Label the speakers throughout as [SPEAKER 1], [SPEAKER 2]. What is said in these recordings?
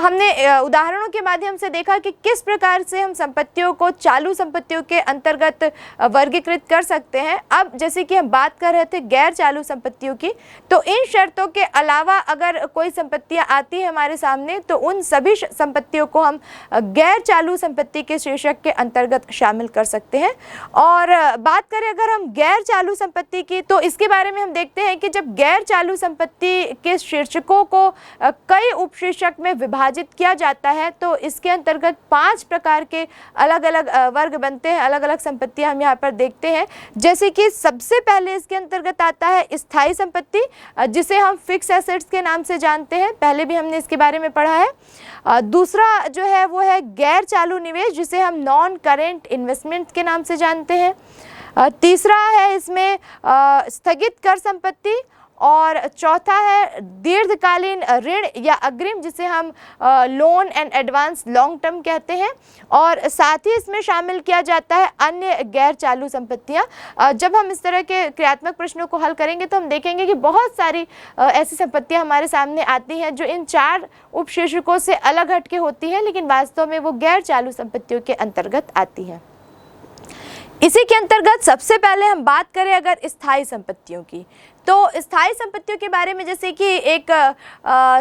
[SPEAKER 1] हमने उदाहरणों के माध्यम से देखा कि किस प्रकार से हम संपत्तियों को चालू संपत्तियों के अंतर्गत वर्गीकृत कर सकते हैं। अब जैसे कि हम बात कर रहे थे गैर चालू संपत्तियों की, तो इन शर्तों के अलावा अगर कोई संपत्तियां आती है हमारे सामने तो उन सभी संपत्तियों को हम गैर चालू संपत्ति के शीर्षक के अंतर्गत शामिल कर सकते हैं। और बात करें अगर हम गैर चालू संपत्ति की, तो इसके बारे में हम देखते हैं कि जब गैर चालू संपत्ति के शीर्षकों को कई उपशीर्षक में विभाजित किया जाता है तो इसके अंतर्गत 5 प्रकार के अलग अलग वर्ग बनते हैं, अलग अलग संपत्तियां हम यहाँ पर देखते हैं। जैसे कि सबसे पहले इसके अंतर्गत आता है स्थायी संपत्ति, जिसे हम फिक्स एसेट्स के नाम से जानते हैं, पहले भी हमने इसके बारे में पढ़ा है। दूसरा जो है वो है गैर चालू निवेश, जिसे हम नॉन करेंट इन्वेस्टमेंट के नाम से जानते हैं। तीसरा है इसमें स्थगित कर संपत्ति, और चौथा है दीर्घकालीन ऋण या अग्रिम, जिसे हम loan and advance long term कहते हैं। और साथ ही इसमें शामिल किया जाता है अन्य गैर चालू संपत्तियां। जब हम इस तरह के क्रियात्मक प्रश्नों को हल करेंगे तो हम देखेंगे कि बहुत सारी ऐसी संपत्तियां हमारे सामने आती हैं जो इन 4 उपशीर्षकों से अलग हट के होती हैं, लेकिन वास्तव में वो गैर चालू संपत्तियों के अंतर्गत आती हैं। इसी के अंतर्गत सबसे पहले हम बात करें अगर स्थायी संपत्तियों की, तो स्थायी संपत्तियों के बारे में जैसे कि एक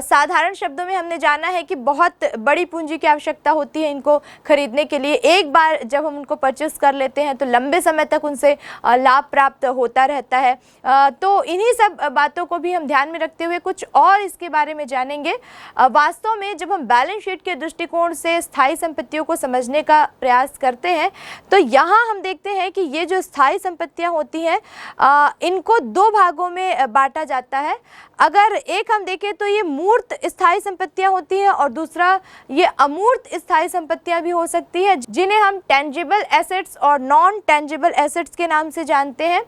[SPEAKER 1] साधारण शब्दों में हमने जाना है कि बहुत बड़ी पूंजी की आवश्यकता होती है इनको खरीदने के लिए। एक बार जब हम उनको परचेस कर लेते हैं तो लंबे समय तक उनसे लाभ प्राप्त होता रहता है। तो इन्हीं सब बातों को भी हम ध्यान में रखते हुए कुछ और इसके बारे में जानेंगे। वास्तव में जब हम बैलेंस शीट के दृष्टिकोण से स्थायी संपत्तियों को समझने का प्रयास करते हैं तो यहाँ हम देखते हैं कि ये जो स्थायी संपत्तियाँ होती हैं इनको 2 भागों में बांटा जाता है। अगर एक हम देखें तो ये मूर्त स्थायी संपत्तियां होती हैं और दूसरा ये अमूर्त स्थायी संपत्तियां भी हो सकती है, जिन्हें हम टेंजिबल एसेट्स और नॉन टेंजिबल एसेट्स के नाम से जानते हैं।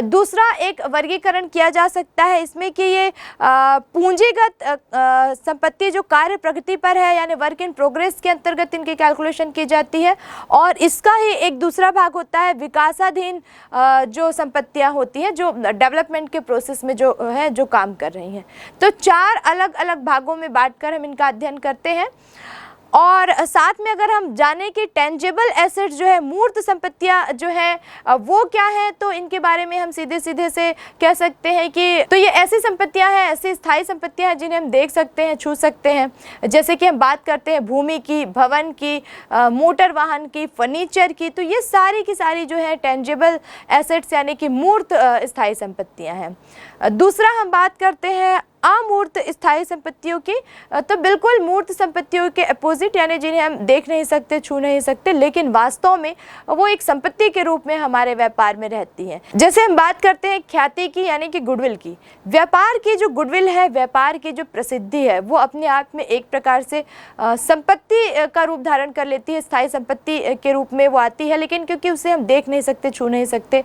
[SPEAKER 1] दूसरा एक वर्गीकरण किया जा सकता है इसमें कि ये पूंजीगत संपत्ति जो कार्य प्रगति पर है यानी वर्क इन प्रोग्रेस के अंतर्गत इनकी कैलकुलेशन की जाती है, और इसका ही एक दूसरा भाग होता है विकासाधीन जो संपत्तियां होती हैं जो डेवलपमेंट के प्रोसेस में जो काम कर रही हैं। तो 4 अलग अलग भागों में बांटकर हम इनका अध्ययन करते हैं। और साथ में अगर हम जाने कि टेंजिबल एसेट्स जो है मूर्त संपत्तियां जो है वो क्या है, तो इनके बारे में हम सीधे सीधे से कह सकते हैं कि तो ये ऐसी संपत्तियां हैं, ऐसी स्थायी संपत्तियां हैं जिन्हें हम देख सकते हैं, छू सकते हैं। जैसे कि हम बात करते हैं भूमि की, भवन की, मोटर वाहन की, फर्नीचर की, तो ये सारी की सारी जो है टेंजिबल एसेट्स यानी कि मूर्त स्थायी संपत्तियाँ हैं। दूसरा हम बात करते हैं अमूर्त स्थायी संपत्तियों की, तो बिल्कुल मूर्त संपत्तियों के अपोजिट यानी जिन्हें हम देख नहीं सकते, छू नहीं सकते, लेकिन वास्तव में वो एक संपत्ति के रूप में हमारे व्यापार में रहती हैं। जैसे हम बात करते हैं ख्याति की यानी कि गुडविल की। व्यापार की जो गुडविल है, व्यापार की जो प्रसिद्धि है, वो अपने आप में एक प्रकार से संपत्ति का रूप धारण कर लेती है, स्थायी संपत्ति के रूप में वो आती है, लेकिन क्योंकि उसे हम देख नहीं सकते, छू नहीं सकते,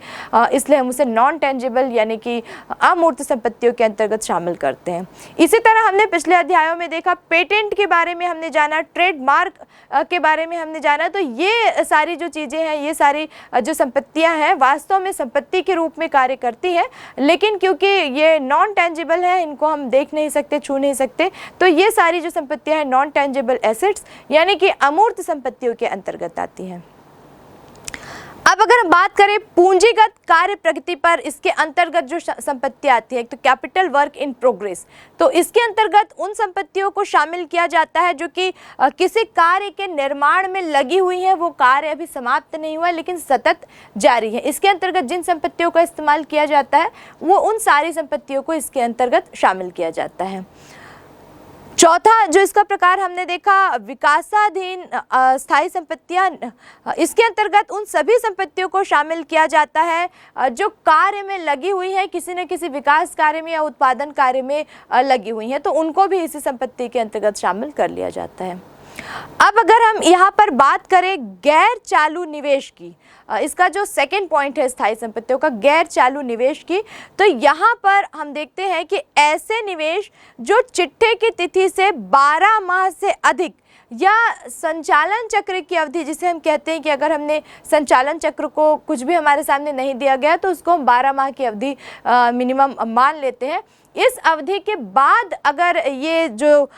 [SPEAKER 1] इसलिए हम उसे नॉन टेंजिबल यानी कि अमूर्त संपत्तियों के अंतर्गत शामिल करते हैं। इसी तरह हमने पिछले अध्यायों में देखा पेटेंट के बारे में हमने जाना, ट्रेडमार्क के बारे में हमने जाना। तो ये सारी जो चीज़ें हैं, ये सारी जो संपत्तियां हैं वास्तव में संपत्ति के रूप में कार्य करती हैं, लेकिन क्योंकि ये नॉन टेंजिबल है, इनको हम देख नहीं सकते, छू नहीं सकते, तो ये सारी जो संपत्तियां हैं नॉन टेंजिबल एसेट्स यानी कि अमूर्त संपत्तियों के अंतर्गत आती हैं। अब अगर हम बात करें पूंजीगत कार्य प्रगति पर, इसके अंतर्गत जो संपत्ति आती है, तो कैपिटल वर्क इन प्रोग्रेस, तो इसके अंतर्गत उन संपत्तियों को शामिल किया जाता है जो कि किसी कार्य के निर्माण में लगी हुई है, वो कार्य अभी समाप्त नहीं हुआ है लेकिन सतत जारी है। इसके अंतर्गत जिन संपत्तियों का इस्तेमाल किया जाता है वो उन सारी संपत्तियों को इसके अंतर्गत शामिल किया जाता है। चौथा जो इसका प्रकार हमने देखा विकासाधीन स्थायी संपत्तियां, इसके अंतर्गत उन सभी संपत्तियों को शामिल किया जाता है जो कार्य में लगी हुई है, किसी न किसी विकास कार्य में या उत्पादन कार्य में लगी हुई है, तो उनको भी इसी संपत्ति के अंतर्गत शामिल कर लिया जाता है। अब अगर हम यहाँ पर बात करें गैर चालू निवेश की, इसका जो सेकंड पॉइंट है स्थायी संपत्तियों का, गैर चालू निवेश की, तो यहाँ पर हम देखते हैं कि ऐसे निवेश जो चिट्ठे की तिथि से 12 माह से अधिक या संचालन चक्र की अवधि, जिसे हम कहते हैं कि अगर हमने संचालन चक्र को कुछ भी हमारे सामने नहीं दिया गया तो उसको हम 12 माह की अवधि मिनिमम मान लेते हैं, इस अवधि के बाद अगर ये जो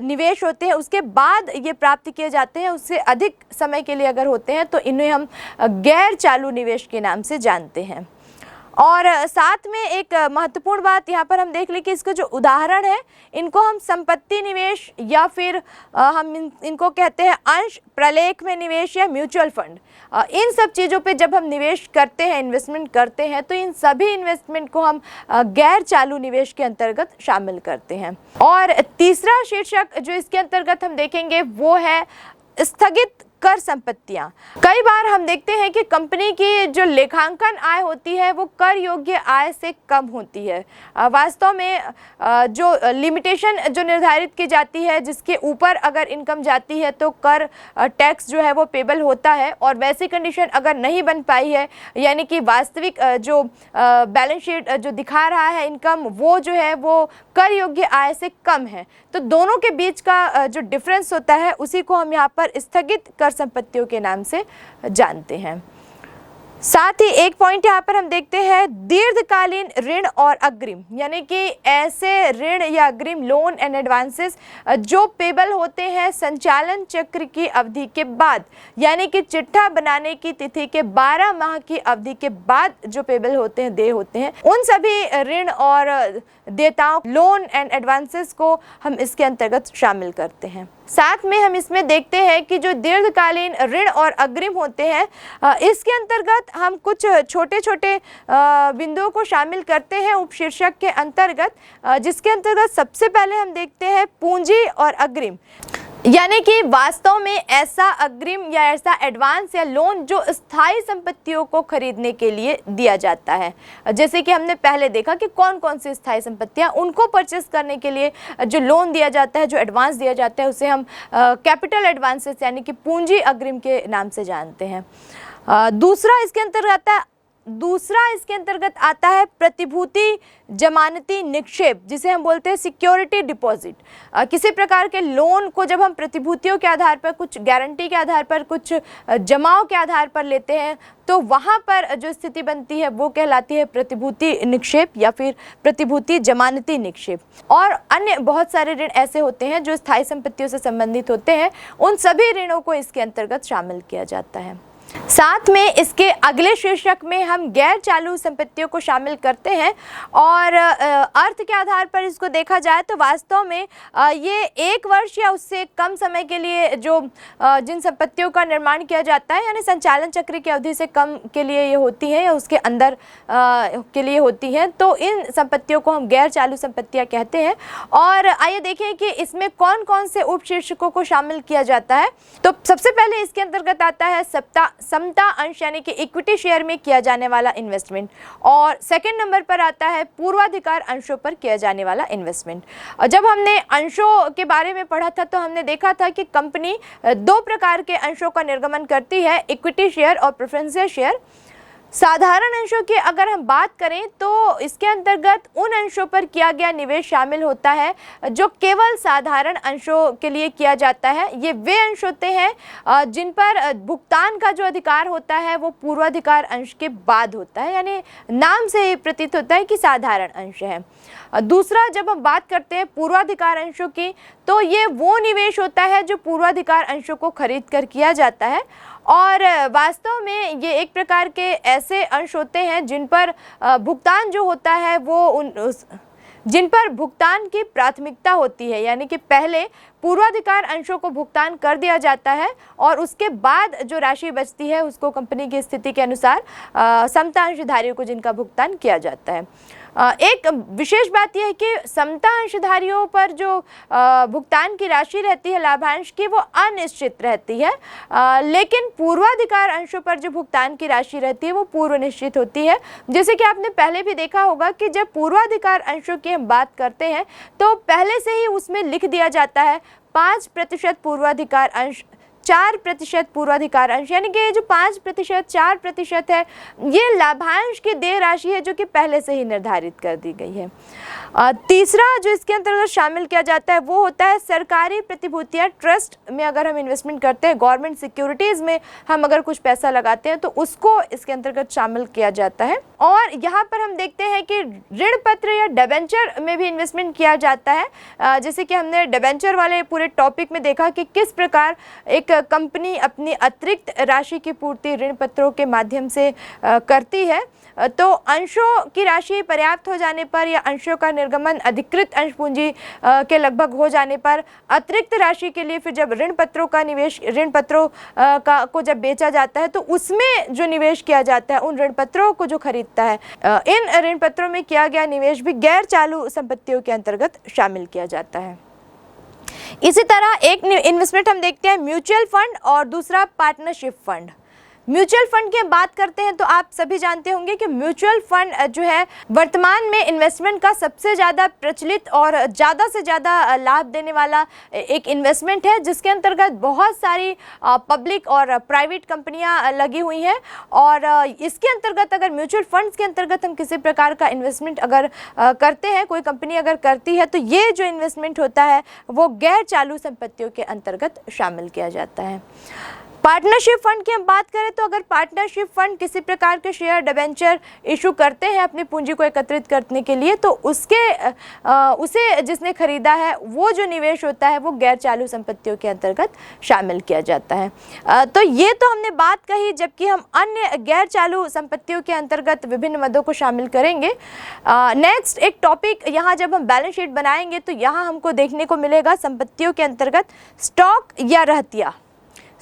[SPEAKER 1] निवेश होते हैं उसके बाद ये प्राप्त किए जाते हैं, उससे अधिक समय के लिए अगर होते हैं तो इन्हें हम गैर चालू निवेश के नाम से जानते हैं। और साथ में एक महत्वपूर्ण बात यहाँ पर हम देख लें कि इसका जो उदाहरण है इनको हम संपत्ति निवेश या फिर हम इनको कहते हैं अंश प्रलेख में निवेश या म्यूचुअल फंड। इन सब चीज़ों पे जब हम निवेश करते हैं, इन्वेस्टमेंट करते हैं, तो इन सभी इन्वेस्टमेंट को हम गैर चालू निवेश के अंतर्गत शामिल करते हैं। और तीसरा शीर्षक जो इसके अंतर्गत हम देखेंगे वो है स्थगित कर संपत्तियां। कई बार हम देखते हैं कि कंपनी की जो लेखांकन आय होती है वो कर योग्य आय से कम होती है। वास्तव में जो लिमिटेशन जो निर्धारित की जाती है जिसके ऊपर अगर इनकम जाती है तो कर टैक्स जो है वो पेबल होता है, और वैसी कंडीशन अगर नहीं बन पाई है, यानी कि वास्तविक जो बैलेंस शीट जो दिखा रहा है इनकम वो जो है वो कर योग्य आय से कम है, तो दोनों के बीच का जो डिफरेंस होता है उसी को हम यहाँ पर स्थगित कर संपत्तियों के नाम से जानते हैं। साथ ही एक पॉइंट यहाँ पर हम देखते हैं दीर्घकालीन ऋण और अग्रिम, यानी कि ऐसे ऋण या अग्रिम लोन एंड एडवांसेस जो पेबल होते हैं संचालन चक्र की अवधि के बाद, यानी कि चिट्ठा बनाने की तिथि के 12 माह की अवधि के बाद जो पेबल होते हैं, देय होते हैं, उन सभी ऋण और देयताओं लोन एंड एडवांसेस को हम इसके अंतर्गत शामिल करते हैं। साथ में हम इसमें देखते हैं कि जो दीर्घकालीन ऋण और अग्रिम होते हैं इसके अंतर्गत हम कुछ छोटे छोटे बिंदुओं को शामिल करते हैं उपशीर्षक के अंतर्गत, जिसके अंतर्गत सबसे पहले हम देखते हैं पूंजी और अग्रिम, यानी कि वास्तव में ऐसा अग्रिम या ऐसा एडवांस या लोन जो स्थायी संपत्तियों को खरीदने के लिए दिया जाता है। जैसे कि हमने पहले देखा कि कौन कौन सी स्थायी संपत्तियां, उनको परचेस करने के लिए जो लोन दिया जाता है, जो एडवांस दिया जाता है, उसे हम कैपिटल एडवांसेस यानी कि पूंजी अग्रिम के नाम से जानते हैं। दूसरा इसके अंतर्गत आता है प्रतिभूति जमानती निक्षेप, जिसे हम बोलते हैं सिक्योरिटी डिपॉजिट। किसी प्रकार के लोन को जब हम प्रतिभूतियों के आधार पर, कुछ गारंटी के आधार पर, कुछ जमाओं के आधार पर लेते हैं, तो वहाँ पर जो स्थिति बनती है वो कहलाती है प्रतिभूति निक्षेप या फिर प्रतिभूति जमानती निक्षेप। और अन्य बहुत सारे ऋण ऐसे होते हैं जो स्थायी संपत्तियों से संबंधित होते हैं, उन सभी ऋणों को इसके अंतर्गत शामिल किया जाता है। साथ में इसके अगले शीर्षक में हम गैर चालू संपत्तियों को शामिल करते हैं, और अर्थ के आधार पर इसको देखा जाए तो वास्तव में ये 1 वर्ष या उससे कम समय के लिए जो जिन संपत्तियों का निर्माण किया जाता है, यानी संचालन चक्र की अवधि से कम के लिए ये होती है या उसके अंदर के लिए होती है, तो इन संपत्तियों को हम गैर चालू संपत्तियां कहते हैं। और आइए देखें कि इसमें कौन कौन से उपशीर्षकों को शामिल किया जाता है। तो सबसे पहले इसके अंतर्गत आता है समता अंश यानी कि इक्विटी शेयर में किया जाने वाला इन्वेस्टमेंट, और सेकंड नंबर पर आता है पूर्वाधिकार अंशों पर किया जाने वाला इन्वेस्टमेंट। जब हमने अंशों के बारे में पढ़ा था तो हमने देखा था कि कंपनी 2 प्रकार के अंशों का निर्गमन करती है, इक्विटी शेयर और प्रेफरेंशियल शेयर। साधारण अंशों की अगर हम बात करें तो इसके अंतर्गत उन अंशों पर किया गया निवेश शामिल होता है जो केवल साधारण अंशों के लिए किया जाता है। ये वे अंश होते हैं जिन पर भुगतान का जो अधिकार होता है वो पूर्वाधिकार अंश के बाद होता है, यानी नाम से ही प्रतीत होता है कि साधारण अंश है। दूसरा, जब हम बात करते हैं पूर्वाधिकार अंशों की, तो ये वो निवेश होता है जो पूर्वाधिकार अंशों को खरीद कर किया जाता है, और वास्तव में ये एक प्रकार के ऐसे अंश होते हैं जिन पर भुगतान जो होता है वो जिन पर भुगतान की प्राथमिकता होती है, यानी कि पहले पूर्वाधिकार अंशों को भुगतान कर दिया जाता है और उसके बाद जो राशि बचती है उसको कंपनी की स्थिति के अनुसार समता अंशधारियों को जिनका भुगतान किया जाता है। एक विशेष बात यह है कि समता अंशधारियों पर जो भुगतान की राशि रहती है लाभांश की, वो अनिश्चित रहती है, लेकिन पूर्वाधिकार अंशों पर जो भुगतान की राशि रहती है वो पूर्व निश्चित होती है। जैसे कि आपने पहले भी देखा होगा कि जब पूर्वाधिकार अंशों की हम बात करते हैं तो पहले से ही उसमें लिख दिया जाता है 5% पूर्वाधिकार अंश 4% पूर्वाधिकार अंश, यानी कि ये जो 5% 4% है, ये लाभांश की देय राशि है जो कि पहले से ही निर्धारित कर दी गई है। तीसरा जो इसके अंतर्गत शामिल किया जाता है वो होता है सरकारी प्रतिभूतियां। ट्रस्ट में अगर हम इन्वेस्टमेंट करते हैं, गवर्नमेंट सिक्योरिटीज़ में हम अगर कुछ पैसा लगाते हैं तो उसको इसके अंतर्गत शामिल किया जाता है। और यहाँ पर हम देखते हैं कि ऋण पत्र या डिबेंचर में भी इन्वेस्टमेंट किया जाता है। जैसे कि हमने डिबेंचर वाले पूरे टॉपिक में देखा कि किस प्रकार एक कंपनी अपनी अतिरिक्त राशि की पूर्ति ऋण पत्रों के माध्यम से करती है। तो अंशों की राशि पर्याप्त हो जाने पर या अंशों का निर्गमन अधिकृत अंश पूंजी के लगभग हो जाने पर अतिरिक्त राशि के लिए फिर जब ऋण पत्रों का निवेश, ऋण पत्रों को जब बेचा जाता है तो उसमें जो निवेश किया जाता है, उन ऋण पत्रों को जो खरीदता है, इन ऋण पत्रों में किया गया निवेश भी गैर चालू संपत्तियों के अंतर्गत शामिल किया जाता है। इसी तरह एक इन्वेस्टमेंट हम देखते हैं म्यूचुअल फंड और दूसरा पार्टनरशिप फंड। म्यूचुअल फंड की बात करते हैं तो आप सभी जानते होंगे कि म्यूचुअल फंड जो है वर्तमान में इन्वेस्टमेंट का सबसे ज़्यादा प्रचलित और ज़्यादा से ज़्यादा लाभ देने वाला एक इन्वेस्टमेंट है, जिसके अंतर्गत बहुत सारी पब्लिक और प्राइवेट कंपनियां लगी हुई हैं। और इसके अंतर्गत अगर म्यूचुअल फंड्स के अंतर्गत हम किसी प्रकार का इन्वेस्टमेंट अगर करते हैं, कोई कंपनी अगर करती है, तो ये जो इन्वेस्टमेंट होता है वो गैर चालू संपत्तियों के अंतर्गत शामिल किया जाता है। पार्टनरशिप फंड की हम बात करें तो अगर पार्टनरशिप फंड किसी प्रकार के शेयर डिबेंचर इशू करते हैं अपनी पूंजी को एकत्रित करने के लिए, तो उसे जिसने खरीदा है वो जो निवेश होता है वो गैर चालू संपत्तियों के अंतर्गत शामिल किया जाता है। तो ये तो हमने बात कही, जबकि हम अन्य गैर चालू संपत्तियों के अंतर्गत विभिन्न मदों को शामिल करेंगे। नेक्स्ट एक टॉपिक, यहाँ जब हम बैलेंस शीट बनाएंगे तो यहाँ हमको देखने को मिलेगा संपत्तियों के अंतर्गत स्टॉक या रहतिया।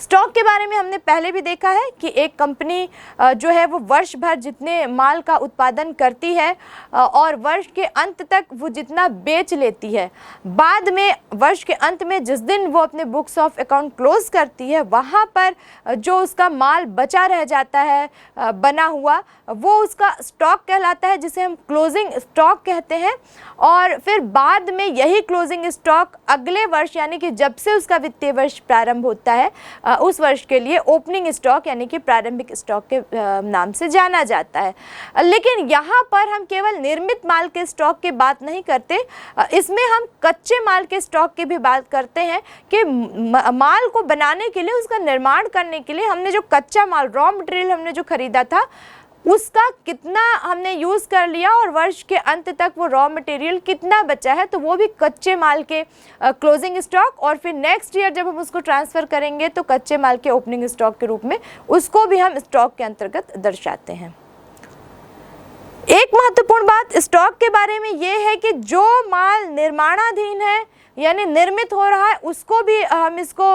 [SPEAKER 1] स्टॉक के बारे में हमने पहले भी देखा है कि एक कंपनी जो है वो वर्ष भर जितने माल का उत्पादन करती है और वर्ष के अंत तक वो जितना बेच लेती है, बाद में वर्ष के अंत में जिस दिन वो अपने बुक्स ऑफ अकाउंट क्लोज करती है, वहाँ पर जो उसका माल बचा रह जाता है बना हुआ, वो उसका स्टॉक कहलाता है, जिसे हम क्लोजिंग स्टॉक कहते हैं। और फिर बाद में यही क्लोजिंग स्टॉक अगले वर्ष यानी कि जब से उसका वित्तीय वर्ष प्रारंभ होता है उस वर्ष के लिए ओपनिंग स्टॉक यानी कि प्रारंभिक स्टॉक के नाम से जाना जाता है। लेकिन यहाँ पर हम केवल निर्मित माल के स्टॉक की बात नहीं करते, इसमें हम कच्चे माल के स्टॉक की भी बात करते हैं कि माल को बनाने के लिए, उसका निर्माण करने के लिए हमने जो कच्चा माल, रॉ मटेरियल हमने जो खरीदा था, उसका कितना हमने यूज़ कर लिया और वर्ष के अंत तक वो रॉ मटेरियल कितना बचा है, तो वो भी कच्चे माल के क्लोजिंग स्टॉक, और फिर नेक्स्ट ईयर जब हम उसको ट्रांसफ़र करेंगे तो कच्चे माल के ओपनिंग स्टॉक के रूप में उसको भी हम स्टॉक के अंतर्गत दर्शाते हैं। एक महत्वपूर्ण बात स्टॉक के बारे में ये है कि जो माल निर्माणाधीन है यानी निर्मित हो रहा है, उसको भी हम इसको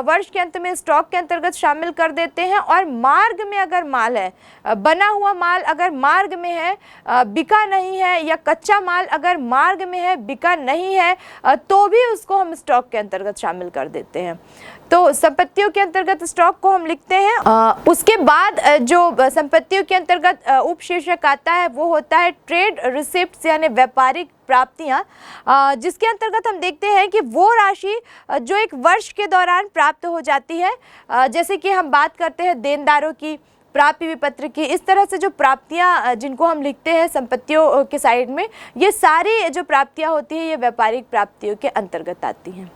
[SPEAKER 1] वर्ष के अंत में स्टॉक के अंतर्गत शामिल कर देते हैं। और मार्ग में अगर माल है, बना हुआ माल अगर मार्ग में है, बिका नहीं है, या कच्चा माल अगर मार्ग में है, बिका नहीं है, तो भी उसको हम स्टॉक के अंतर्गत शामिल कर देते हैं। तो संपत्तियों के अंतर्गत स्टॉक को हम लिखते हैं। उसके बाद जो संपत्तियों के अंतर्गत उपशीर्षक आता है वो होता है ट्रेड रिसिप्ट्स यानी व्यापारिक प्राप्तियां, जिसके अंतर्गत हम देखते हैं कि वो राशि जो एक वर्ष के दौरान प्राप्त हो जाती है, जैसे कि हम बात करते हैं देनदारों की, प्राप्य विपत्र की, इस तरह से जो प्राप्तियां जिनको हम लिखते हैं संपत्तियों के साइड में, ये सारी जो प्राप्तियां होती हैं ये व्यापारिक प्राप्तियों के अंतर्गत आती हैं।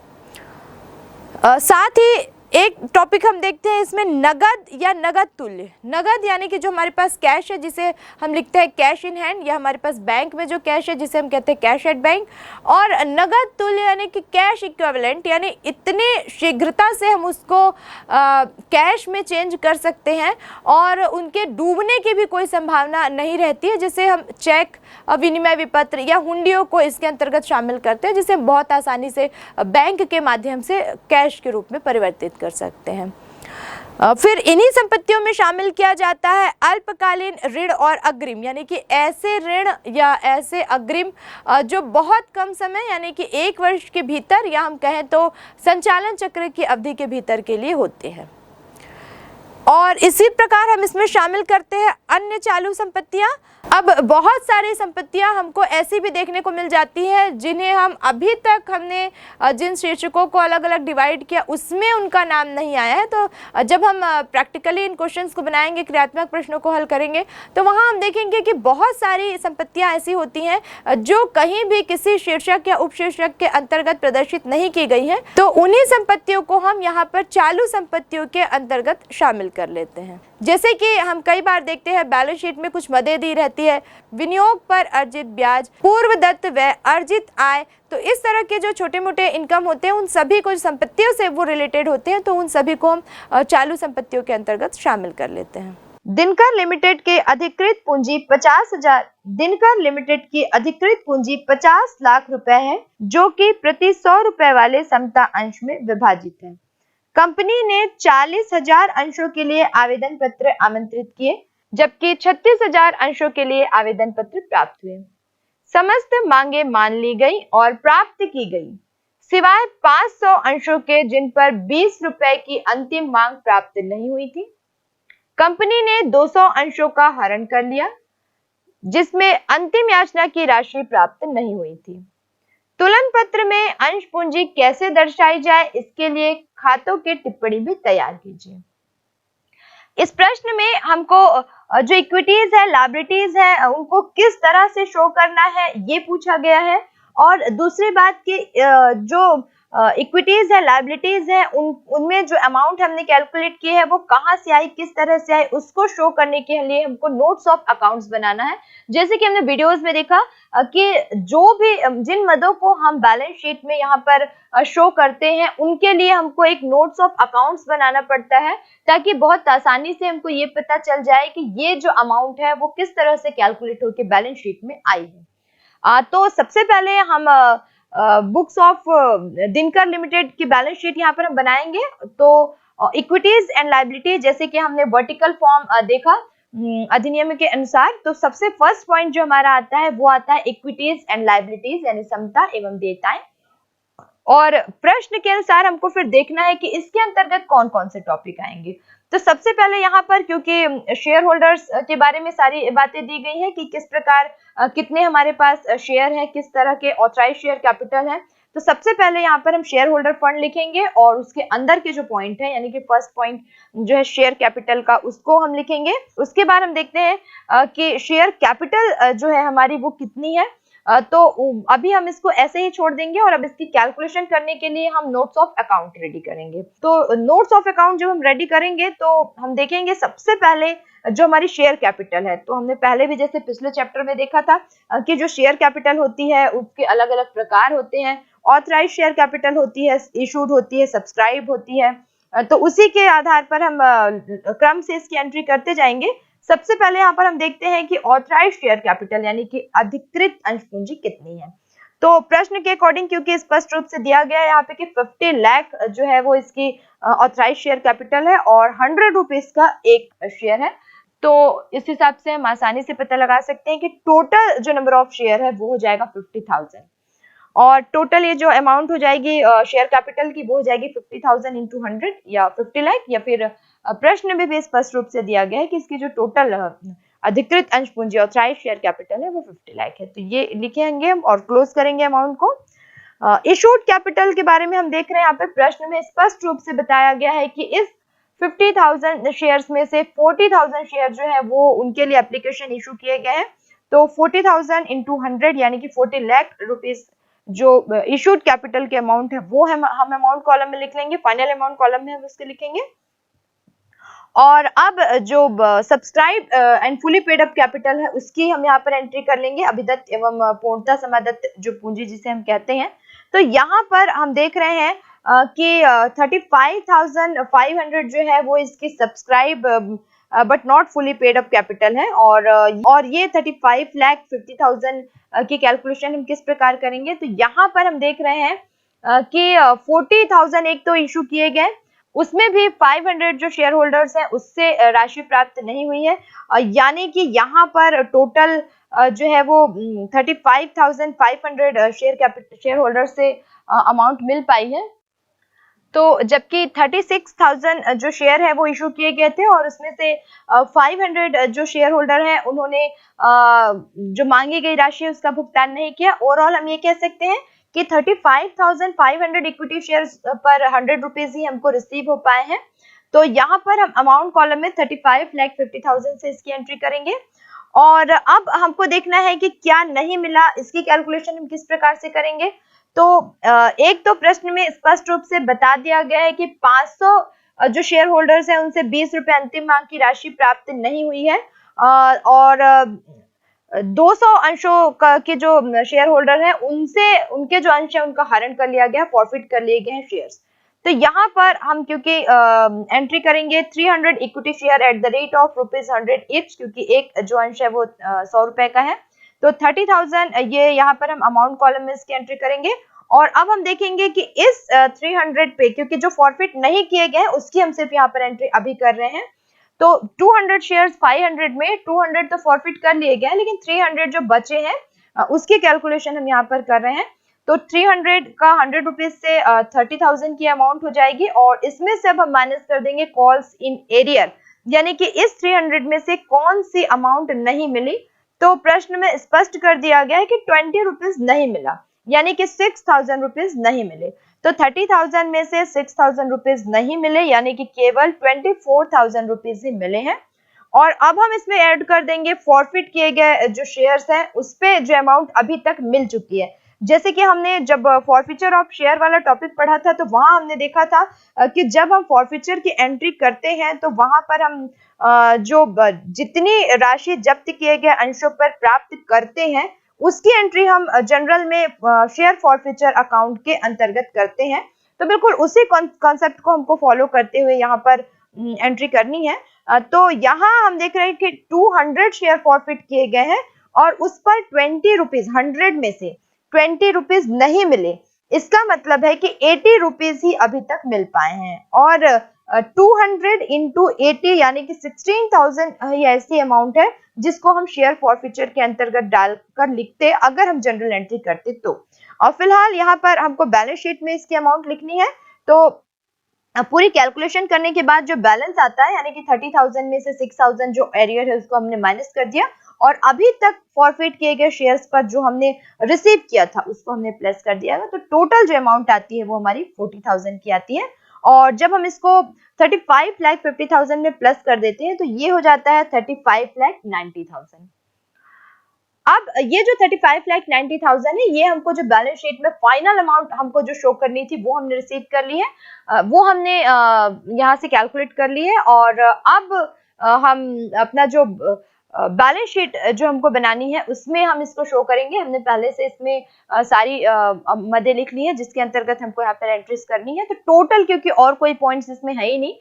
[SPEAKER 1] साथ ही एक टॉपिक हम देखते हैं इसमें नगद या नगद तुल्य। नगद यानी कि जो हमारे पास कैश है जिसे हम लिखते हैं कैश इन हैंड, या हमारे पास बैंक में जो कैश है जिसे हम कहते हैं कैश एट बैंक। और नगद तुल्य यानी कि कैश इक्विवेलेंट, यानी इतनी शीघ्रता से हम उसको कैश में चेंज कर सकते हैं और उनके डूबने की भी कोई संभावना नहीं रहती है, जिसे हम चेक, विनिमय विपत्र या हुंडियों को इसके अंतर्गत शामिल करते हैं, जिसे हम बहुत आसानी से बैंक के माध्यम से कैश के रूप में परिवर्तित कर सकते हैं। फिर इन्हीं संपत्तियों में शामिल किया जाता है अल्पकालीन ऋण और अग्रिम, यानी कि ऐसे ऋण या ऐसे अग्रिम जो बहुत कम समय यानी कि 1 वर्ष के भीतर, या हम कहें तो संचालन चक्र की अवधि के भीतर के लिए होते हैं। और इसी प्रकार हम इसमें शामिल करते हैं अन्य चालू संपत्तियां। अब बहुत सारी संपत्तियां हमको ऐसी भी देखने को मिल जाती है जिन्हें हम अभी तक हमने जिन शीर्षकों को अलग अलग डिवाइड किया उसमें उनका नाम नहीं आया है। तो जब हम प्रैक्टिकली इन क्वेश्चंस को बनाएंगे, क्रियात्मक प्रश्नों को हल करेंगे, तो वहाँ हम देखेंगे कि बहुत सारी संपत्तियां ऐसी होती हैं जो कहीं भी किसी शीर्षक या उपशीर्षक के अंतर्गत प्रदर्शित नहीं की गई है। तो उन्हीं संपत्तियों को हम यहाँ पर चालू संपत्तियों के अंतर्गत शामिल कर लेते हैं। जैसे कि हम कई बार देखते हैं बैलेंस शीट में कुछ मदें दी रहती है, विनियोग पर अर्जित ब्याज, पूर्व दत्त व्यय, अर्जित आय। तो इस तरह के जो छोटे मोटे इनकम होते हैं उन सभी को संपत्तियों से वो रिलेटेड होते हैं, तो उन सभी को हम चालू संपत्तियों के अंतर्गत शामिल कर लेते हैं। दिनकर लिमिटेड की अधिकृत पूंजी 50,000 दिनकर लिमिटेड की अधिकृत पूंजी 50 लाख रुपए है, जो कि प्रति 100 रुपए वाले समता अंश में विभाजित है। कंपनी ने 40,000 अंशों के लिए आवेदन पत्र आमंत्रित किए, जबकि 36,000 अंशों के लिए आवेदन पत्र प्राप्त हुए। समस्त मांगे मान ली गई और प्राप्त की गई, सिवाय 500 अंशों के जिन पर 20 रुपए की अंतिम मांग प्राप्त नहीं हुई थी। कंपनी ने 200 अंशों का हरण कर लिया, जिसमें अंतिम याचना की राशि प्राप्त नहीं हुई थी। तुलन पत्र में अंश पूंजी कैसे दर्शाई जाए, इसके लिए खातों की टिप्पणी भी तैयार कीजिए। इस प्रश्न में हमको जो इक्विटीज है, लायबिलिटीज है, उनको किस तरह से शो करना है ये पूछा गया है। और दूसरी बात कि जो इक्विटीज है, लायबिलिटीज है, उनमें जो अमाउंट हमने कैलकुलेट की है वो कहाँ से आई, किस तरह से आई, उसको शो करने के लिए हमको नोट्स ऑफ अकाउंट्स बनाना है। जैसे कि हमने वीडियोस में देखा कि जो भी जिन मदों को हम बैलेंस शीट में यहाँ पर शो करते हैं उनके लिए हमको एक नोट्स ऑफ अकाउंट्स बनाना पड़ता है, ताकि बहुत आसानी से हमको ये पता चल जाए कि ये जो अमाउंट है वो किस तरह से कैलकुलेट होकर बैलेंस शीट में आई है। तो सबसे पहले हम बुक्स ऑफ दिनकर लिमिटेड की बैलेंस शीट यहाँ पर हम बनाएंगे। तो इक्विटीज एंड लायबिलिटीज, जैसे कि हमने वर्टिकल फॉर्म देखा अधिनियम के अनुसार, तो सबसे फर्स्ट पॉइंट जो हमारा आता है वो आता है इक्विटीज एंड लायबिलिटीज, यानी समता एवं देयताएं। और प्रश्न के अनुसार हमको फिर देखना है कि इसके अंतर्गत कौन कौन से टॉपिक आएंगे। तो सबसे पहले यहाँ पर, क्योंकि शेयर होल्डर्स के बारे में सारी बातें दी गई है कि किस प्रकार कितने हमारे पास शेयर है, किस तरह के ऑथराइज शेयर कैपिटल है, तो सबसे पहले यहाँ पर हम शेयर होल्डर फंड लिखेंगे और उसके अंदर के जो पॉइंट है, यानी कि फर्स्ट पॉइंट जो है शेयर कैपिटल का, उसको हम लिखेंगे। उसके बाद हम देखते हैं कि शेयर कैपिटल जो है हमारी वो कितनी है। तो अभी हम इसको ऐसे ही छोड़ देंगे और अब इसकी कैलकुलेशन करने के लिए हम नोट्स ऑफ अकाउंट रेडी करेंगे। तो नोट्स ऑफ अकाउंट जब हम रेडी करेंगे तो हम देखेंगे सबसे पहले जो हमारी शेयर कैपिटल है। तो हमने पहले भी जैसे पिछले चैप्टर में देखा था कि जो शेयर कैपिटल होती है उसके अलग अलग प्रकार होते हैं। ऑथराइज शेयर कैपिटल होती है, इशूड होती है, सब्सक्राइब होती है। तो उसी के आधार पर हम क्रम से इसकी एंट्री करते जाएंगे। सबसे पहले यहाँ पर हम देखते हैं कि ऑथराइज शेयर कैपिटल यानी कि अधिकृत अंश पूंजी कितनी है। तो प्रश्न के अकॉर्डिंग, क्योंकि स्पष्ट रूप से दिया गया है यहाँ पे कि 50 लाख जो है वो इसकी ऑथराइज शेयर कैपिटल है और 100 रुपीज का एक शेयर है। तो इस हिसाब से हम आसानी से पता लगा सकते हैं कि टोटल जो नंबर ऑफ शेयर है वो हो जाएगा 50,000 और टोटल ये जो अमाउंट हो जाएगी शेयर कैपिटल की वो हो जाएगी 50,000 इंटू 100 या 50 लाख, या फिर प्रश्न में भी स्पष्ट रूप से दिया गया है कि इसकी जो टोटल अधिकृत अंश पूंजी ऑथराइज शेयर कैपिटल है वो 50 लाख है। तो ये लिखेंगे हम और क्लोज करेंगे अमाउंट को। इशूड कैपिटल के बारे में हम देख रहे हैं यहाँ पे प्रश्न में स्पष्ट रूप से बताया गया है कि इस 50,000 शेयर्स में से 40,000 शेयर जो है वो उनके लिए एप्लीकेशन इशू किए गए हैं। तो 40,000 इंटू 100 यानी कि 40 लाख रुपीज जो इशूड कैपिटल के अमाउंट है वो हम अमाउंट कॉलम में लिख लेंगे, फाइनल अमाउंट कॉलम में हम उसके लिखेंगे। और अब जो subscribe and fully paid up capital है उसकी हम यहाँ पर एंट्री कर लेंगे, अभिदत्त एवं पूर्णतः समादत्त जो पूंजी जिसे हम कहते हैं। तो यहाँ पर हम देख रहे हैं कि 35,500 जो है वो इसकी subscribe but not fully paid up capital है। और ये 35,50,000 की कैलकुलेशन हम किस प्रकार करेंगे। तो यहाँ पर हम देख रहे हैं कि 40,000 एक तो इशू किए गए, उसमें भी 500 जो शेयर होल्डर्स हैं उससे राशि प्राप्त नहीं हुई है, यानी कि यहाँ पर टोटल जो है वो 35,500 शेयर होल्डर से अमाउंट मिल पाई है। तो जबकि 36,000 जो शेयर है वो इशू किए गए थे और उसमें से 500 जो शेयर होल्डर हैं उन्होंने जो मांगी गई राशि है उसका भुगतान नहीं किया। ओवरऑल हम ये कह सकते हैं कि 35,500 इक्विटी शेयर्स पर 100 रुपीज ही हमको रिसीव हो पाए हैं। तो यहाँ पर हम अमाउंट कॉलम में 35,50,000 से इसकी एंट्री करेंगे। और अब हमको देखना है कि क्या नहीं मिला, इसकी कैलकुलेशन हम किस प्रकार से करेंगे। तो एक तो प्रश्न में स्पष्ट रूप से बता दिया गया है कि 500 जो शेयर होल्डर्स हैं उनसे 20 रुपए अंतिम मांग की राशि प्राप्त नहीं हुई है और 200 अंशों के जो शेयर होल्डर हैं उनसे उनके जो अंश है उनका हरण कर लिया गया, फॉरफिट कर लिए गए हैं शेयर्स। तो यहाँ पर हम क्योंकि एंट्री करेंगे 300 equity share at the rate of ₹100 each, क्योंकि एक जो अंश है वो 100 रुपए का है। तो 30,000 ये यहाँ पर हम अमाउंट कॉलम में इसकी एंट्री करेंगे। और अब हम देखेंगे कि इस 300 पे, क्योंकि जो फॉरफिट नहीं किए गए उसकी हम सिर्फ यहाँ पर एंट्री अभी कर रहे हैं। तो 200 शेयर्स 500 में 200 तो फॉरफिट कर लिए गए, लेकिन 300 जो बचे हैं उसकी कैलकुलेशन हम यहाँ पर कर रहे हैं। तो 300 का 100 रुपीज से 30,000 की अमाउंट हो जाएगी और इसमें से अब हम माइनस कर देंगे कॉल्स इन एरियर, यानी कि इस 300 में से कौन सी अमाउंट नहीं मिली। तो प्रश्न में स्पष्ट कर दिया गया है कि 20 रुपीज नहीं मिला, यानी कि 6,000 रुपीज नहीं मिले। तो 30,000 में से 6,000 रुपीज नहीं मिले, यानी कि केवल 24,000 रुपीज ही मिले हैं। और अब हम इसमें ऐड कर देंगे फॉरफिट किए गए जो शेयर्स हैं उस पे जो अमाउंट अभी तक मिल चुकी है। जैसे कि हमने जब फॉरफिचर ऑफ शेयर वाला टॉपिक पढ़ा था तो वहां हमने देखा था कि जब हम फॉरफिचर की एंट्री करते हैं तो वहां पर हम जो जितनी राशि जब्त किए गए अंशों पर प्राप्त करते हैं उसकी एंट्री हम जनरल में शेयर फॉरफिचर अकाउंट के अंतर्गत करते हैं। तो बिल्कुल उसी कॉन्सेप्ट को हमको फॉलो करते हुए यहाँ पर एंट्री करनी है। तो यहाँ हम देख रहे हैं कि 200 शेयर फॉरफिट किए गए हैं और उस पर 20 रुपीज 100 में से 20 रुपीज नहीं मिले। इसका मतलब है कि 80 रुपीज ही अभी तक मिल पाए हैं और 200 into 80 यानी कि 16,000 ही ऐसी अमाउंट है जिसको हम शेयर फॉरफिचर के अंतर्गत डालकर लिखते अगर हम जनरल एंट्री करते तो। और फिलहाल यहाँ पर हमको बैलेंस शीट में इसकी अमाउंट लिखनी है। तो पूरी कैलकुलेशन करने के बाद जो बैलेंस आता है यानी कि 30,000 में से 6,000 जो एरियर है उसको हमने माइनस कर दिया और अभी तक फॉरफिट किए गए शेयर्स पर जो हमने रिसीव किया था उसको हमने प्लस कर दिया। तो टोटल जो अमाउंट आती है वो हमारी 40,000 की आती है। और जब हम इसको 35,50,000 में प्लस कर देते हैं तो ये हो जाता है 35,90,000। अब ये जो 35,90,000 है ये हमको जो बैलेंस शीट में फाइनल अमाउंट हमको जो शो करनी थी वो हमने रिसीव कर ली है, वो हमने यहाँ से कैलकुलेट कर ली है। और अब हम अपना जो बैलेंस शीट जो हमको बनानी है उसमें हम इसको शो करेंगे। हमने पहले से इसमें सारी मदें लिख ली है जिसके अंतर्गत हमको यहाँ पर एंट्रीज करनी है। तो टोटल क्योंकि और कोई पॉइंट्स इसमें है ही नहीं,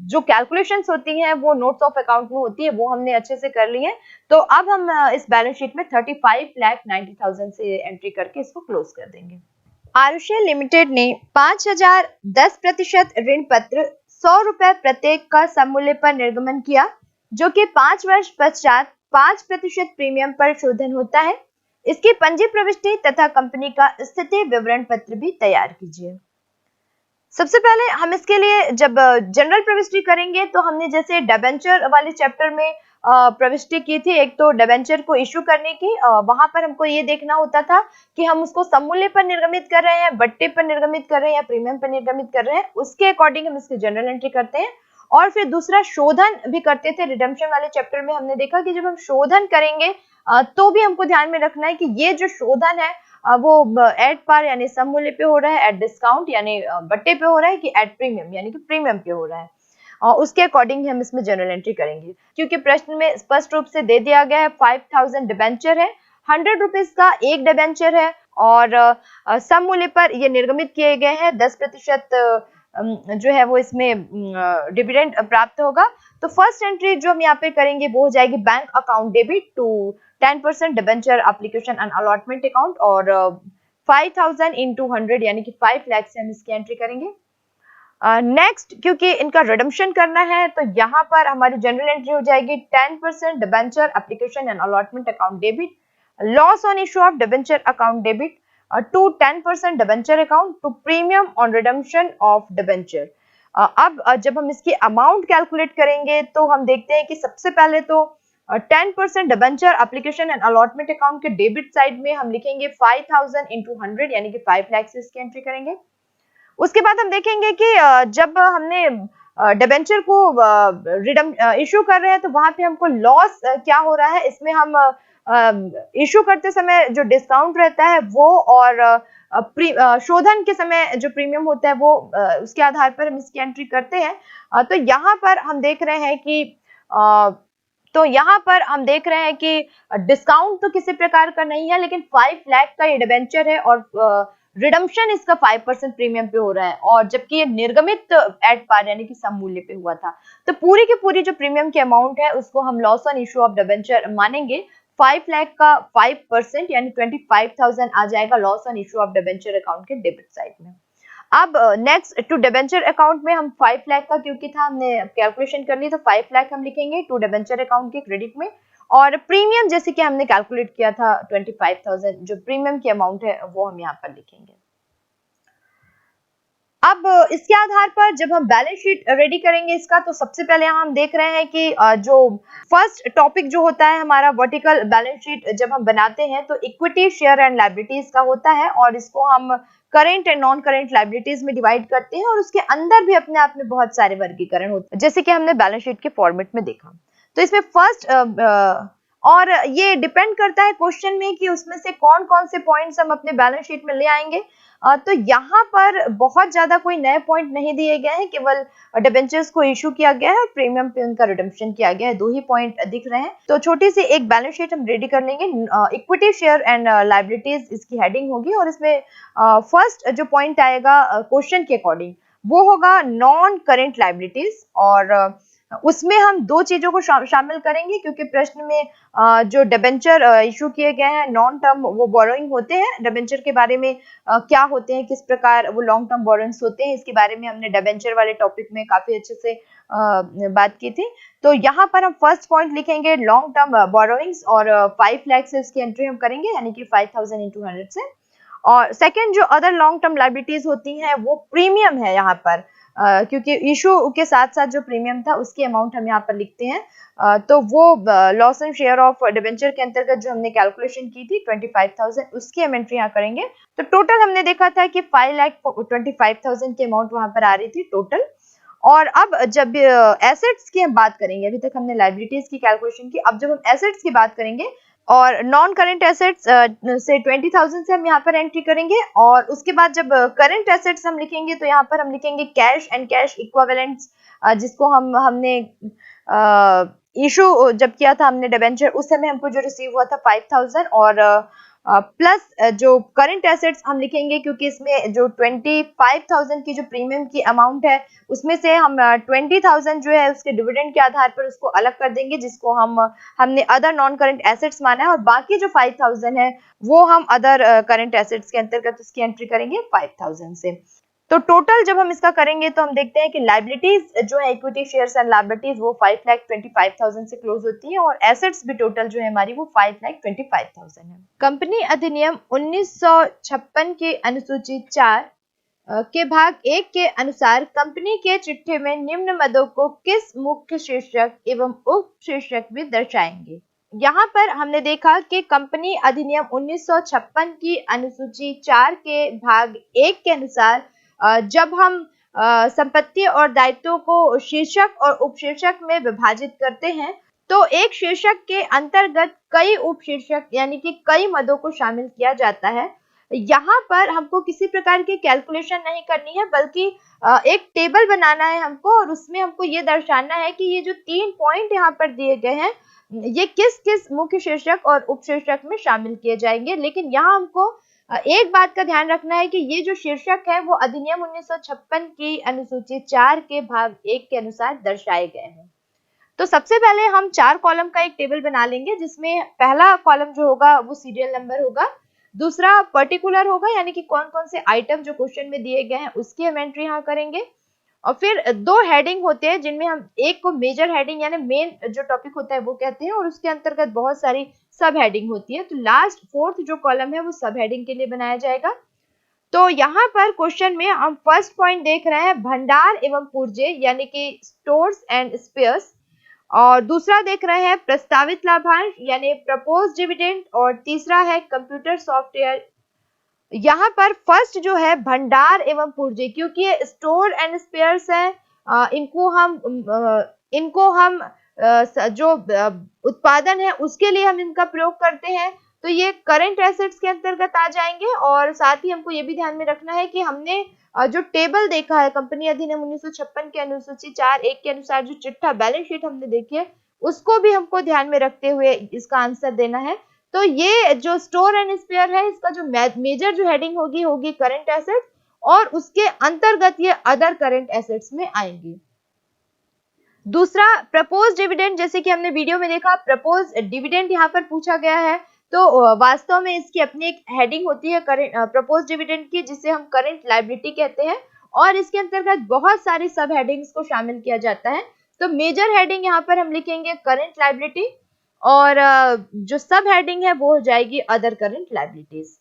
[SPEAKER 1] जो कैलकुलेशंस होती हैं वो नोट्स ऑफ अकाउंट में होती है, वो हमने अच्छे से कर ली है। तो अब हम इस बैलेंस शीट में 35,90,000 से एंट्री करके इसको क्लोज कर देंगे। आरुषि लिमिटेड ने 5,000 10% ऋण पत्र 100 रुपए प्रत्येक का सममूल्य पर निर्गमन किया, जो कि 5 वर्ष पश्चात 5% प्रीमियम पर शोधन होता है। इसकी पंजी प्रविष्टि तथा कंपनी का स्थिति विवरण पत्र भी तैयार कीजिए। सबसे पहले हम इसके लिए जब जनरल प्रविष्टि करेंगे तो हमने जैसे डिबेंचर वाले चैप्टर में प्रविष्टि की थी, एक तो डिबेंचर को इशू करने की, वहां पर हमको ये देखना होता था कि हम उसको सममूल्य पर निर्गमित कर रहे हैं, बट्टे पर निर्गमित कर रहे हैं या प्रीमियम पर निर्गमित कर रहे हैं, उसके अकॉर्डिंग हम इसकी जनरल एंट्री करते हैं। और फिर दूसरा शोधन भी करते थे। रिडेम्पशन वाले चैप्टर में हमने देखा कि जब हम शोधन करेंगे तो भी हमको ध्यान में रखना है कि ये जो शोधन है वो एट पार यानी सममूल्य पे हो रहा है, एट डिस्काउंट यानी बट्टे पे हो रहा है, कि एट प्रीमियम यानी कि प्रीमियम पे हो रहा है, और उसके अकॉर्डिंग हम इसमें जनरल एंट्री करेंगे। क्योंकि प्रश्न में स्पष्ट रूप से दे दिया गया है 5,000 डिबेंचर है, 100 रुपीज का एक डिबेंचर है और सममूल्य पर ये निर्गमित किए गए हैं, 10% जो है वो इसमें डिविडेंड प्राप्त होगा। तो फर्स्ट एंट्री जो हम यहाँ पे करेंगे वो हो जाएगी bank account debit to 10% debenture application and allotment account, और 5,000 into 100 यानी कि 5 लाख से हम इसकी एंट्री करेंगे। नेक्स्ट क्योंकि इनका रिडम्पशन करना है तो यहाँ पर हमारी जनरल एंट्री हो जाएगी 10% debenture application and allotment account debit, loss on issue of debenture account debit, to 10% debenture account to premium on redemption of debenture. अब जब हम इसकी अमाउंट कैलकुलेट करेंगे तो हम देखते हैं कि सबसे पहले तो 10% debenture application and allotment account के डेबिट साइड में हम लिखेंगे 5000 इंटू 100 यानी कि 5 लाख से इसकी एंट्री करेंगे। उसके बाद हम देखेंगे कि जब हमने डिबेंचर को इशू कर रहे हैं तो वहां पे हमको लॉस क्या हो रहा है, इसमें हम इशू करते समय जो डिस्काउंट रहता है वो और शोधन के समय जो प्रीमियम होता है वो उसके आधार पर हम इसकी एंट्री करते हैं। तो यहाँ पर हम देख रहे हैं कि डिस्काउंट तो किसी प्रकार का नहीं है, लेकिन 5 लाख का ये डिबेंचर है और रिडम्पशन इसका 5% प्रीमियम पे हो रहा है, और जबकि ये निर्गमित एट पार यानी कि सम मूल्य पे हुआ था। तो पूरी की पूरी जो प्रीमियम की अमाउंट है उसको हम loss on issue of debenture मानेंगे। 5 लाख का 5% यानी 25,000 आ जाएगा loss on issue of debenture account के डेबिट साइड में। अब नेक्स्ट टू डिबेंचर अकाउंट में हम 5 लाख का क्योंकि था हमने कैलकुलेशन कर ली तो 5 लाख हम लिखेंगे टू डिबेंचर अकाउंट के क्रेडिट में, और प्रीमियम जैसे कि हमने कैलकुलेट किया था 25,000 जो प्रीमियम की अमाउंट है वो हम यहाँ पर लिखेंगे। अब इसके आधार पर जब हम बैलेंस शीट रेडी करेंगे इसका, तो सबसे पहले यहाँ हम देख रहे हैं कि जो फर्स्ट टॉपिक जो होता है हमारा वर्टिकल बैलेंस शीट जब हम बनाते हैं तो इक्विटी शेयर एंड लायबिलिटीज का होता है, और इसको हम current and non current liabilities में डिवाइड करते हैं, और उसके अंदर भी अपने आप में बहुत सारे वर्गीकरण होते हैं जैसे कि हमने बैलेंस शीट के फॉर्मेट में देखा। तो इसमें फर्स्ट और ये डिपेंड करता है क्वेश्चन में कि उसमें से कौन कौन से पॉइंट्स हम अपने बैलेंस शीट में ले आएंगे। तो यहाँ पर बहुत ज्यादा कोई नए पॉइंट नहीं दिए गए हैं, केवल डिबेंचर्स को इशू किया गया है और प्रीमियम पे उनका रिडम्पशन किया गया है, 2 ही पॉइंट दिख रहे हैं। तो छोटी सी एक बैलेंस शीट हम रेडी कर लेंगे। इक्विटी शेयर एंड लायबिलिटीज इसकी हेडिंग होगी, और इसमें फर्स्ट जो पॉइंट आएगा क्वेश्चन के अकॉर्डिंग वो होगा नॉन करेंट लायबिलिटीज, और उसमें हम 2 चीजों को शामिल करेंगे क्योंकि प्रश्न में जो डिबेंचर इशू किए गए हैं नॉन टर्म वो बोरोइंग होते हैं। डिबेंचर के बारे में क्या होते हैं, किस प्रकार वो लॉन्ग टर्म बोरोइंग्स होते हैं, इसके बारे में हमने डिबेंचर वाले टॉपिक में काफी अच्छे से बात की थी। तो यहाँ पर हम फर्स्ट पॉइंट लिखेंगे लॉन्ग टर्म बोरोइंग्स, और 5 लाख से उसकी एंट्री हम करेंगे यानी कि 5,000 इंटू 100 से। और सेकेंड जो अदर लॉन्ग टर्म लायबिलिटीज होती हैं वो प्रीमियम है यहाँ पर, क्योंकि इशू के साथ साथ जो प्रीमियम था उसकी अमाउंट हम यहाँ पर लिखते हैं। तो वो loss and share of debenture के अंतर्गत जो हमने कैलकुलेशन की थी 25,000 उसकी हम एंट्री यहाँ करेंगे। तो टोटल हमने देखा था कि 5,25,000 की अमाउंट वहां पर आ रही थी टोटल। और अब जब एसेट्स की हम बात करेंगे, अभी तक हमने लायबिलिटीज की कैलकुलेशन की, अब जब हम एसेट्स की बात करेंगे और नॉन करेंट एसेट्स से 20,000 से हम यहाँ पर एंट्री करेंगे, और उसके बाद जब करेंट एसेट्स हम लिखेंगे तो यहाँ पर हम लिखेंगे कैश एंड कैश इक्विवेलेंट्स, जिसको हमने इशू जब किया था हमने डिबेंचर उस समय हमको जो रिसीव हुआ था 5,000, और प्लस जो करंट एसेट्स हम लिखेंगे क्योंकि इसमें जो 25,000 की जो प्रीमियम की अमाउंट है उसमें से हम 20,000 जो है उसके डिविडेंड के आधार पर उसको अलग कर देंगे, जिसको हमने अदर नॉन करंट एसेट्स माना है, और बाकी जो 5,000 है वो हम अदर करंट एसेट्स के अंतर्गत उसकी एंट्री करेंगे 5,000 से। तो टोटल जब हम इसका करेंगे तो हम देखते हैं कि लायबिलिटीज जो है इक्विटी शेयर्स एंड लायबिलिटीज वो 5,25,000 से क्लोज होती है, और एसेट्स भी टोटल जो है हमारी वो 5,25,000 है। कंपनी अधिनियम 1956 के अनुसूची 4 के भाग 1 के अनुसार कंपनी के चिट्ठे में निम्न मदों को किस मुख्य शीर्षक एवं उप शीर्षक में दर्शाएंगे। यहाँ पर हमने देखा कि कंपनी अधिनियम 1956 की अनुसूची 4 के भाग 1 के अनुसार जब हम संपत्ति और दायित्वों को शीर्षक और उपशीर्षक में विभाजित करते हैं तो एक शीर्षक के अंतर्गत कई उपशीर्षक यानी कि कई मदों को शामिल किया जाता है। यहाँ पर हमको किसी प्रकार की कैलकुलेशन नहीं करनी है, बल्कि एक टेबल बनाना है हमको, और उसमें हमको ये दर्शाना है कि ये जो 3 पॉइंट यहाँ पर दिए गए हैं ये किस किस मुख्य शीर्षक और उपशीर्षक में शामिल किए जाएंगे। लेकिन यहाँ हमको एक बात का ध्यान रखना है कि ये जो शीर्षक है वो अधिनियम 1956 की अनुसूची 4 के भाग 1 के अनुसार दर्शाए गए हैं। तो सबसे पहले हम 4 कॉलम का एक टेबल बना लेंगे, जिसमें पहला कॉलम जो होगा वो सीरियल नंबर होगा, दूसरा पर्टिकुलर होगा यानी कि कौन कौन से आइटम जो क्वेश्चन में दिए गए हैं उसकी हम एंट्री यहाँ करेंगे, और फिर दो हेडिंग होते हैं जिनमें हम एक को मेजर हेडिंग यानी मेन जो टॉपिक होता है वो कहते हैं, और उसके अंतर्गत बहुत सारी सब हेडिंग होती है। तो लास्ट फोर्थ जो कॉलम है वो सब हेडिंग के लिए बनाया जाएगा। तो यहाँ पर क्वेश्चन में हम फर्स्ट पॉइंट देख रहे हैं भंडार एवं पूर्जे यानी कि स्टोर्स एंड स्पेयर्स, और दूसरा देख रहे हैं प्रस्तावित लाभांश यानी प्रपोज डिविडेंड, और तीसरा है कंप्यूटर सॉफ्टवेयर। यहाँ पर फर्स्ट जो है भंडार एवं पूर्जे, क्योंकि ये स्टोर एंड स्पेयर्स है, इनको हम जो उत्पादन है उसके लिए हम इनका प्रयोग करते हैं, तो ये करंट एसेट्स के अंतर्गत आ जाएंगे। और साथ ही हमको ये भी ध्यान में रखना है कि हमने जो टेबल देखा है कंपनी अधिनियम 1956 के अनुसूची 4(1) के अनुसार जो चिट्ठा बैलेंस शीट हमने देखी है उसको भी हमको ध्यान में रखते हुए इसका आंसर देना है। तो ये जो स्टोर एंड स्पेयर है इसका जो मेजर जो हेडिंग होगी करंट एसेट्स, और उसके अंतर्गत ये अदर करंट एसेट्स में आएंगे। दूसरा प्रपोज डिविडेंड, जैसे कि हमने वीडियो में देखा प्रपोज डिविडेंड यहाँ पर पूछा गया है, तो वास्तव में इसकी अपनी एक हेडिंग होती है प्रपोज डिविडेंड की, जिसे हम करंट लायबिलिटी कहते हैं, और इसके अंतर्गत बहुत सारी सब हेडिंग्स को शामिल किया जाता है। तो मेजर हेडिंग यहाँ पर हम लिखेंगे करंट लायबिलिटी, और जो सब हेडिंग है वो हो जाएगी अदर करंट लायबिलिटीज।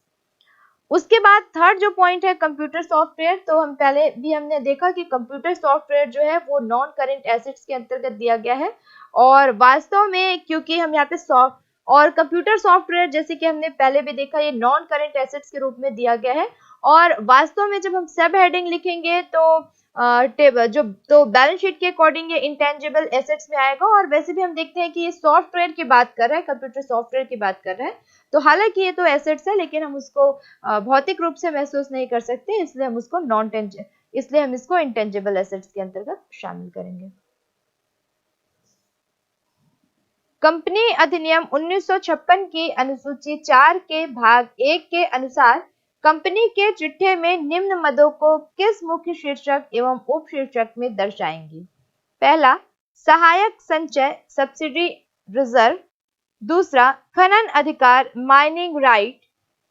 [SPEAKER 1] उसके बाद थर्ड जो पॉइंट है कंप्यूटर सॉफ्टवेयर, तो हम पहले भी हमने देखा कि कंप्यूटर सॉफ्टवेयर जो है वो नॉन करंट एसेट्स के अंतर्गत दिया गया है, और वास्तव में क्योंकि हम यहाँ पे और कंप्यूटर सॉफ्टवेयर जैसे कि हमने पहले भी देखा ये नॉन करंट एसेट्स के रूप में दिया गया है, और वास्तव में जब हम सब हेडिंग लिखेंगे तो तो बैलेंस शीट के अकॉर्डिंग ये इंटेंजिबल एसेट्स में आएगा। और वैसे भी हम देखते हैं कि ये सॉफ्टवेयर की बात कर रहा है, कंप्यूटर सॉफ्टवेयर की बात कर रहा है, तो हालांकि ये तो एसेट्स है लेकिन हम उसको भौतिक रूप से महसूस नहीं कर सकते, इसलिए हम इसको इंटेंजिबल एसेट्स के अंतर्गत शामिल करेंगे। कंपनी अधिनियम 1956 की अनुसूची 4 के भाग 1 के अनुसार कंपनी के चिट्ठे में निम्न मदों को किस मुख्य शीर्षक एवं उप शीर्षक में दर्शाएंगे? पहला, सहायक संचय सब्सिडी रिजर्व, दूसरा खनन अधिकार माइनिंग राइट,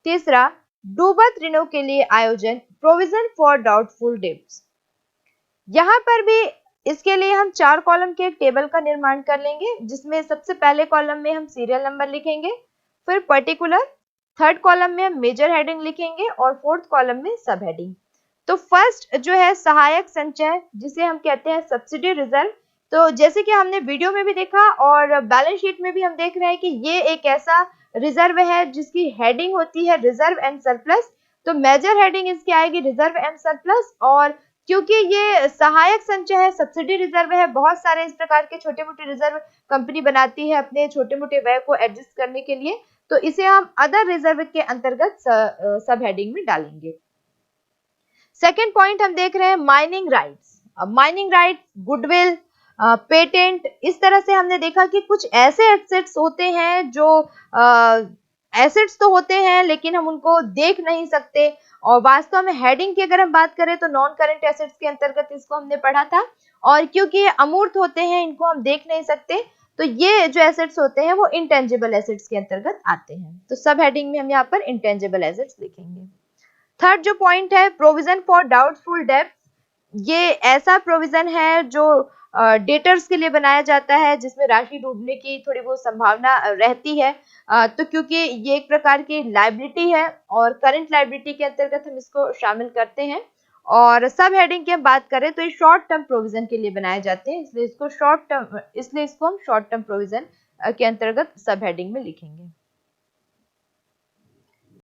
[SPEAKER 1] तीसरा डूबत ऋणों के लिए आयोजन प्रोविजन फॉर डाउटफुल डेब्ट्स। यहाँ पर भी इसके लिए हम 4 कॉलम के एक टेबल का निर्माण कर लेंगे, जिसमें सबसे पहले कॉलम में हम सीरियल नंबर लिखेंगे, फिर पर्टिकुलर, थर्ड कॉलम में हम मेजर हेडिंग लिखेंगे, और फोर्थ कॉलम में सब हेडिंग। तो फर्स्ट जो है सहायक संचय, जिसे हम कहते हैं सब्सिडी रिजर्व, तो जैसे कि हमने वीडियो में भी देखा और बैलेंस शीट में भी हम देख रहे हैं कि ये एक ऐसा रिजर्व है जिसकी हेडिंग होती है रिजर्व एंड सरप्लस। तो मेजर हेडिंग इसकी आएगी रिजर्व एंड सरप्लस, और क्योंकि ये सहायक संचय है, सब्सिडी रिजर्व है, बहुत सारे इस प्रकार के छोटे मोटे रिजर्व कंपनी बनाती है अपने छोटे मोटे व्यय को एडजस्ट करने के लिए, तो इसे हम अदर रिजर्व के अंतर्गत सब हेडिंग में डालेंगे। सेकेंड पॉइंट हम देख रहे हैं mining rights. Mining right, goodwill, patent, इस तरह से हमने देखा कि कुछ ऐसे एसेट्स होते हैं जो एसेट्स तो होते हैं लेकिन हम उनको देख नहीं सकते, और वास्तव में हेडिंग की अगर हम बात करें तो नॉन करंट एसेट्स के अंतर्गत इसको हमने पढ़ा था, और क्योंकि ये अमूर्त होते हैं इनको हम देख नहीं सकते, तो ये जो एसेट्स होते हैं वो इंटेंजिबल एसेट्स के अंतर्गत आते हैं। तो सब हेडिंग में हम यहाँ पर इंटेंजिबल एसेट्स लिखेंगे। थर्ड जो पॉइंट है प्रोविजन फॉर डाउटफुल डेब्ट, ये ऐसा प्रोविजन है जो डेटर्स के लिए बनाया जाता है जिसमें राशि डूबने की थोड़ी बहुत संभावना रहती है, तो क्योंकि ये एक प्रकार की लायबिलिटी है और करंट लायबिलिटी के अंतर्गत हम इसको शामिल करते हैं। और सब हेडिंग की हम बात करें तो ये शॉर्ट टर्म प्रोविजन के लिए बनाए जाते हैं, इसलिए इसको हम शॉर्ट टर्म प्रोविजन के अंतर्गत सब हेडिंग में लिखेंगे।